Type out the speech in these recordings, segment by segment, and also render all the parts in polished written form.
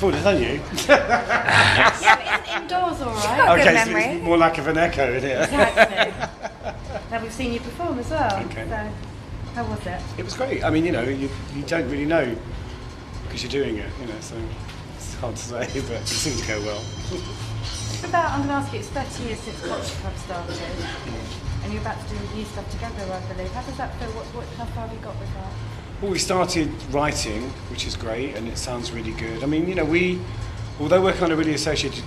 performed it, haven't you? Yeah, but isn't indoors all right? Got a good Okay, so memory. it's more like of an echo in here. Exactly. Now we've seen you perform as well. Okay. So, how was it? It was great. I mean, you know, you don't really know because you're doing it, you know, so it's hard to say, but it seemed to go well. I'm going to ask you, it's 30 years since Culture Club started, and you're about to do new stuff together, I believe. How does that feel? How far have you got with that? Well, we started writing, which is great, and it sounds really good. I mean, you know, although we're kind of really associated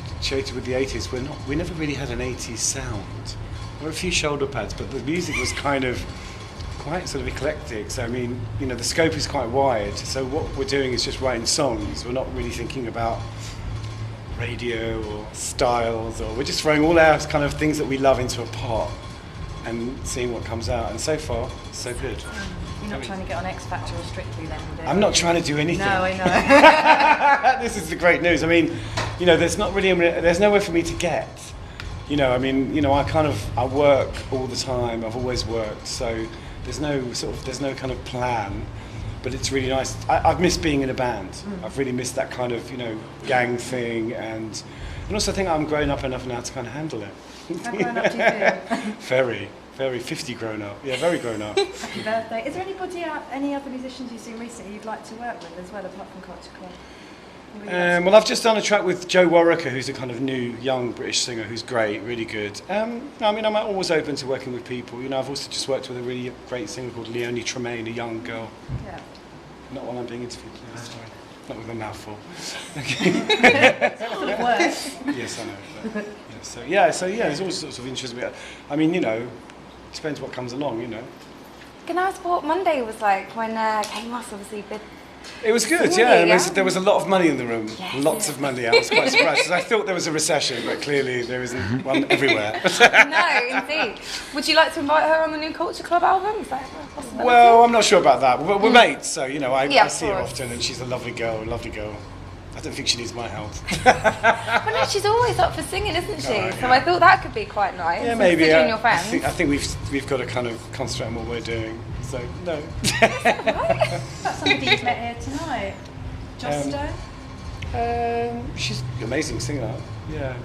with the 80s, we never really had an 80s sound. There were a few shoulder pads, but the music was kind of quite sort of eclectic. So, I mean, you know, the scope is quite wide. So what we're doing is just writing songs. We're not really thinking about radio or styles, or we're just throwing all our kind of things that we love into a pot and seeing what comes out. And so far, so good. You're not trying to get on X Factor or Strictly then? I'm not trying to do anything. No, I know. This is the great news. I mean, you know, there's nowhere for me to get. You know, I mean, you know, I work all the time. I've always worked, so there's no kind of plan. But it's really nice. I've missed being in a band. I've really missed that kind of, you know, gang thing, and also I think I'm grown up enough now to kind of handle it. How grown up do you feel? Very 50 grown up. Yeah, very grown up. Happy birthday. Is there any other musicians you've seen recently you'd like to work with as well, apart from Culture Club? Well, I've just done a track with Joe Warwicker, who's a kind of new, young British singer who's great, really good. I mean, I'm always open to working with people. You know, I've also just worked with a really great singer called Leonie Tremaine, a young girl. Yeah. Not while I'm being interviewed, please, sorry. Not with a mouthful. It works. Yes, I know. But, so there's all sorts of interesting. I mean, you know, it depends what comes along, you know. Can I ask what Monday was like when Kate Moss obviously bid? It was good, Really, yeah. yeah. There was a lot of money in the room. Yes. Lots of money. I was quite surprised because I thought there was a recession, but clearly there isn't one everywhere. No, indeed. Would you like to invite her on the new Culture Club album? Is that a possibility? Well, I'm not sure about that. We're mates, so, you know, I Yeah, see her of course. often, and she's a lovely girl. I don't think she needs my help. Well, no, she's always up for singing, isn't she? Oh, So yeah. I thought that could be quite nice. Yeah, maybe. Considering your I friends. think we've got to kind of concentrate on what we're doing. So no. About somebody you've met here tonight. Josto? She's an amazing singer. Yeah.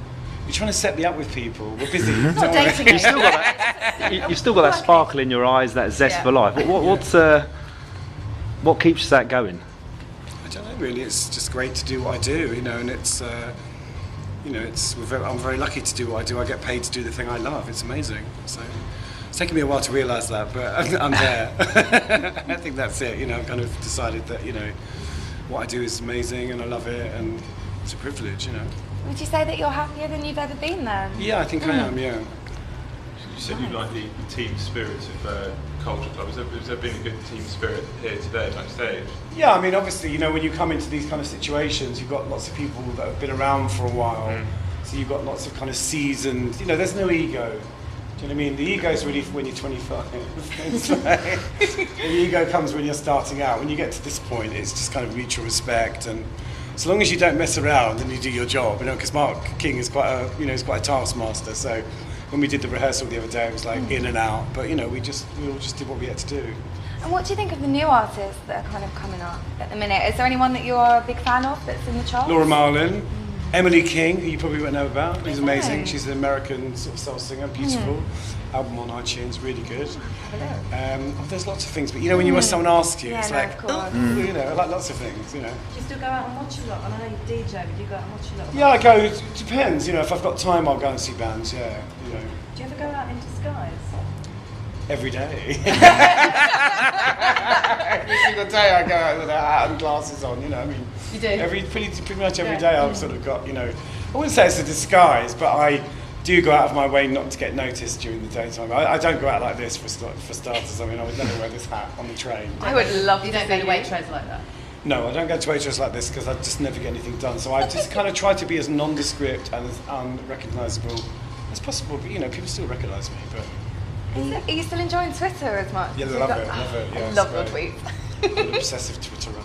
You're trying to set me up with people. We're busy. Not Don't worry. dating it. You've still got that sparkle in your eyes, that zest Yeah. for life. What keeps that going? I don't know really. It's just great to do what I do, you know, and it's you know, I'm very lucky to do what I do. I get paid to do the thing I love. It's amazing. So it's taken me a while to realise that, but I'm there. I think that's it. You know, I've kind of decided that, you know, what I do is amazing and I love it, and it's a privilege, you know. Would you say that you're happier than you've ever been then? Yeah, I think I am. Yeah. You said you like the team spirit of Culture Club. Has there been a good team spirit here today backstage? Yeah, I mean, obviously, you know, when you come into these kind of situations, you've got lots of people that have been around for a while. So you've got lots of kind of seasoned, you know, there's no ego. Do you know what I mean? The ego is really when you're 25. It's like, the ego comes when you're starting out. When you get to this point, it's just kind of mutual respect, and so long as you don't mess around and you do your job, you know, because Mark King is quite a taskmaster. So when we did the rehearsal the other day, it was like in and out. But you know, we all just did what we had to do. And what do you think of the new artists that are kind of coming up at the minute? Is there anyone that you're a big fan of that's in the charts? Laura Marlin, Emily King, who you probably won't know about, who's No. amazing. She's an American sort of soul singer, beautiful. Album on iTunes, really good. There's lots of things, but you know, when someone asks you, Yeah, it's no, like, of course. you know, like lots of things, you know. Do you still go out and watch a lot? And I know you DJ, but do you go out and watch a lot? Yeah, I go. It depends. You know, if I've got time, I'll go and see bands. Yeah, you know, Do you ever go out in disguise? every day. Every single day I go out with a hat and glasses on. You know, I mean, You do? pretty much every Yeah. day I've sort of got. You know, I wouldn't say it's a disguise, but I do go out of my way not to get noticed during the daytime. I don't go out like this for starters. I mean, I would never wear this hat on the train. I would love You to don't see go to Waitrose like that? No, I don't go to Waitrose like this because I just never get anything done. So I just kind of try to be as nondescript and as unrecognisable as possible. But you know, people still recognise me. But Are you still enjoying Twitter as much? yeah, As love you've it, got- love it. Yeah, I it's love your great. tweets. I'm an obsessive Twitterer.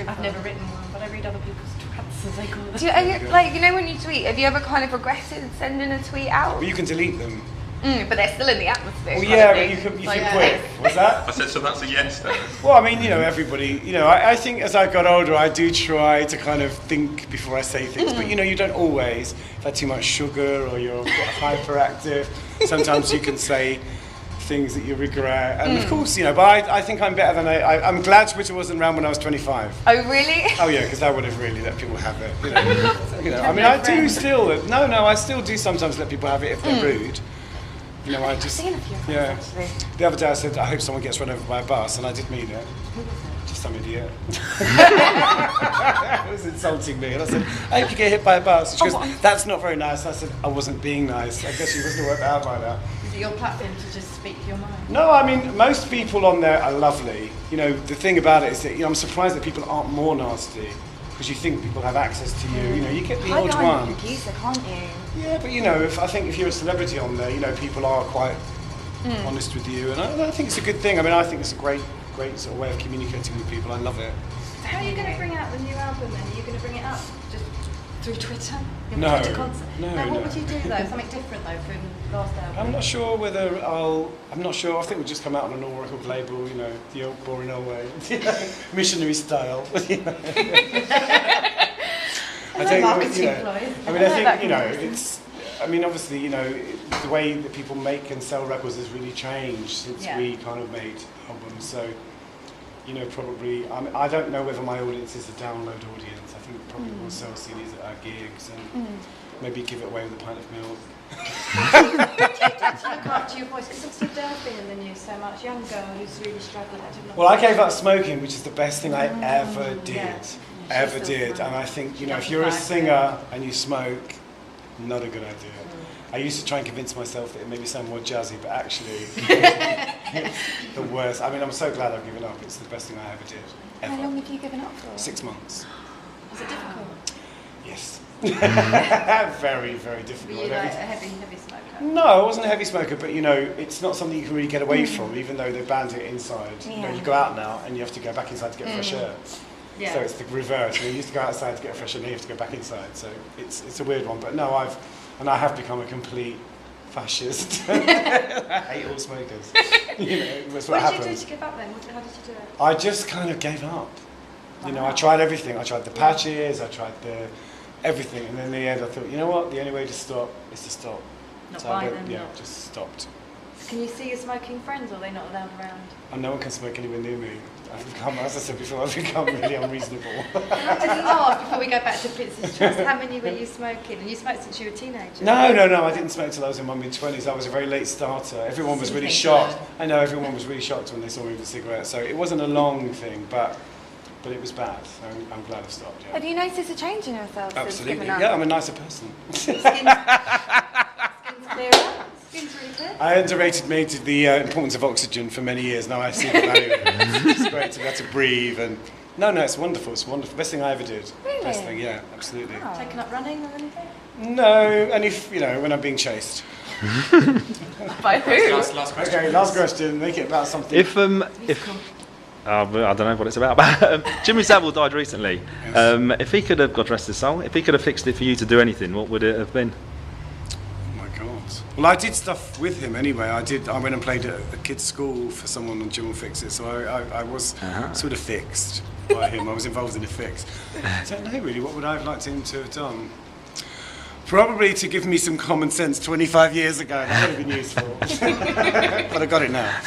I've never written one, but I read other people's twats, as they call them. Are you, like, you know when you tweet, have you ever kind of regretted sending a tweet out? But you can delete them. But they're still in the atmosphere. Well, kind yeah, of but thing. you can Like, quit. What's that? I said, so that's a yes then. Well, I mean, everybody, I think as I got older, I do try to kind of think before I say things, but you don't always. If you had too much sugar or you're hyperactive, sometimes you can say things that you regret. And of course, but I think I'm better than I'm glad Twitter wasn't around when I was 25. Oh, really? Oh yeah, because I would have really let people have it. I mean, I do still. No, I still do sometimes let people have it if they're rude. I just. Seen a few of those, Yeah. actually. The other day I said, I hope someone gets run over by a bus, and I did mean it. Just some idiot. It was insulting me, and I said, I hope you get hit by a bus. And she goes, that's not very nice. And I said, I wasn't being nice. I guess she must have worked out by now. Is it your platform to just speak your mind? No, I mean, most people on there are lovely. The thing about it is that, I'm surprised that people aren't more nasty. Because you think people have access to you. You get the Hide odd behind one. the computer, can't you? Yeah, but I think if you're a celebrity on there, people are quite honest with you, and I think it's a good thing. I mean, I think it's a great sort of way of communicating with people. I love it. So how are you going to bring out the new album then? Are you going to bring it out just through Twitter? No. Twitter concert? No, What no. would you do though? Something different though from last album? I'm not sure whether I'm not sure. I think we'll just come out on an all record label. The old boring old way, missionary style. I don't marketing know. ploy. I mean, I think it's. I mean, obviously, the way that people make and sell records has really changed since we kind of made albums. So, probably, I don't know whether my audience is a download audience. I think probably we'll sell CDs at our gigs and maybe give it away with a pint of milk. To look after your voice, because obviously Dale's been in the news so much. Young girl who's really struggling. Well, I gave up smoking, which is the best thing I ever did. Yeah. Ever She's did. still And I think, if Justified, you're a singer and you smoke, not a good idea. I used to try and convince myself that it made me sound more jazzy, but actually, it's the worst. I mean, I'm so glad I've given up. It's the best thing I ever did. Ever. How long have you given up for? 6 months. Was it difficult? Yes. Very, very Were difficult. you like a heavy smoker? No, I wasn't a heavy smoker, but it's not something you can really get away from, even though they banned it inside. Yeah. You go out now and you have to go back inside to get fresh air. Yeah. So it's the reverse. You used to go outside to get fresh air, and you have to go back inside. So it's a weird one. But no, I have become a complete fascist. I hate all smokers. That's what What did you do happens. to give up then? How did you do it? I just kind of gave up. I tried everything. I tried the patches. I tried everything, and then in the end, I thought, you know what? The only way to stop is to stop. Not So buy I them, not- just stopped. Can you see your smoking friends, or are they not allowed around? And no one can smoke anywhere near me. As I said before, I've become really unreasonable. I just asked before we go back to Prince's Trust, how many were you smoking? And you smoked since you were a teenager? No, I didn't smoke till I was in my mid-20s. I was a very late starter. Everyone was really shocked. I know, everyone was really shocked when they saw me with a cigarette. So it wasn't a long thing, but it was bad. So I'm glad I've stopped, yeah. Have you noticed a change in yourself since Absolutely. giving up? Yeah, I'm a nicer person. Skin's clearer? Skin's really clear? I underestimated the importance of oxygen for many years. Now I see the value of it. It's great to be able to breathe. And no, it's wonderful. It's wonderful. Best thing I ever did. Really? Best thing, yeah, absolutely. Oh. Taken up running or anything? No, and if, when I'm being chased. By who? Last question. Okay, last question. Make it about something. If I don't know what it's about, but Jimmy Savile died recently. Yes. If he could have got dressed as song, if he could have fixed it for you to do anything, what would it have been? Oh my God. Well, I did stuff with him anyway. I went and played at a kid's school for someone, and Jim will fix it. So I was sort of fixed by him. I was involved in a fix. I don't know really. What would I have liked him to have done? Probably to give me some common sense 25 years ago. That would have been useful. But I got it now.